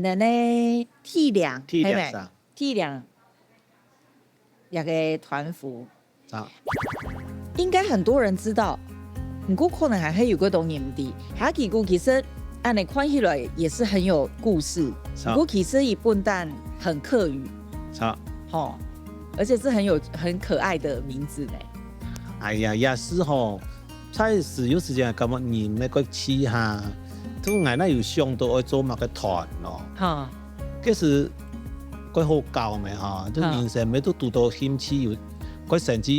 咱的体谅，体谅啥？体谅一个团服，啊，应该很多人知道，不过可能还会有个东西唔知。还几句其实按你看起来也是很有故事，不过其实一笨蛋很客语，好，而且是很可爱的名字呢。哎呀，也是吼，才是有时间感觉人那个气哈，都俺那有想到要做嘛个团咯。哈，其实佢好教咪哈，都人生咪都拄到兴趣有，佢甚至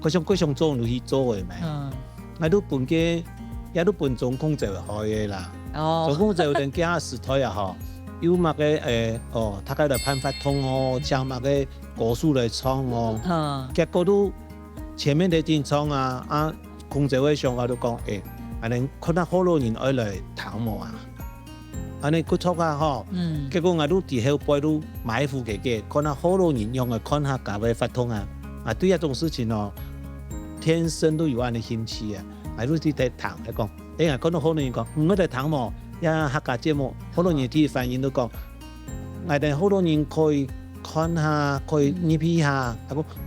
佢想做就去做嘅咪。我都本嘅，也都本总控就可以啦。总控就连加时台也好，有嘛个他个来判发通哦，将嘛个果树来创哦，结果都。前面的进厂啊，控制委上我都讲，安尼可能好多人爱来谈无啊，安尼不错啊吼。结果我都伫后背都埋伏嘅，可能好多人用来看下价位发通啊，对一种事情哦，天生都有安尼兴趣啊，我都伫在谈来讲，可能好多人讲，我在谈无，呀客家节目，好多人啲反应都讲，我哋好多人可以。看下，可以捏皮下，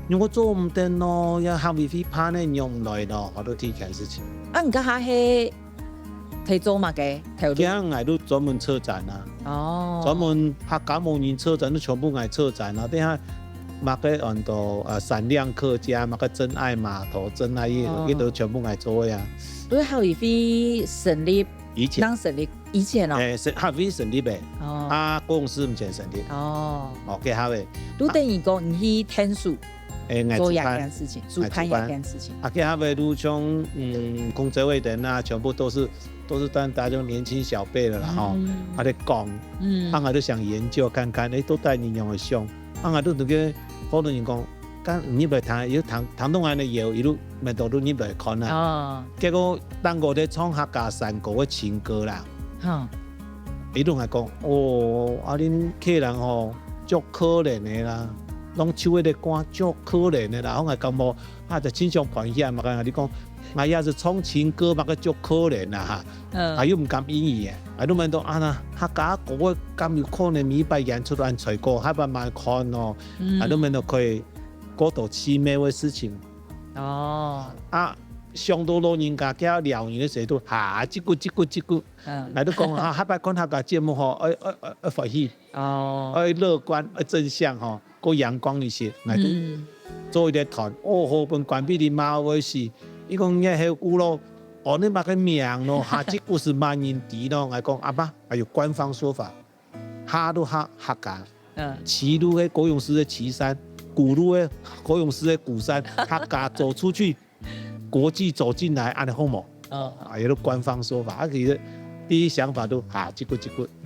如果做唔得咯，要下面去拍呢用唔来咯，好多啲件事情。唔家下係睇做乜嘅？而家我都专门车展啊，专门客家模拟车展都全部爱车展啊，等下马个很多闪亮客家，马个真爱码头、真爱业都全部爱做呀。都係會飛成立，以前當成立以前哦，係會成立嘅，公司唔前成立。嘅下嘅，都等於講你去天數，做一件事情，主辦一件事情。嘅下嘅都像工作委人啊，全部都是大家年輕小輩的啦，佢哋講，我都想研究看看，都帶你用嘅上，我都那個好多人講。你咪談，要談到我哋嘢，一路咪到到你咪看啦。結果當我哋唱客家山歌嘅情歌啦，伊都係講，恁客人吼足可憐嘅啦，攏唱嗰啲歌足可憐嘅啦，我係感覺就真想盤起嘛，你講，我也是唱情歌嘛，個足可憐啦嚇，又唔敢演繹嘅，都問到客家歌咁有可能每擺演出按隨歌，係咪買看咯？都問到佢。嗰度凄美嘅事情，上到老人家叫療愈嘅時候都一句，嚟都講下擺看客家節目嗬，愛歡喜，愛樂觀，愛正向嗬，個陽光一些，嚟都做一啲團，好本關閉啲貓嘅事，伊講嘢係古咯，你把個名咯，這故事萬人敵咯，嚟講爸，還有官方說法，都客家，旗都係高雄市嘅旗山。古路的高雄市的鼓山，客家走出去，國際走進來，安尼好冇？也都官方說法，其實第一想法都這句。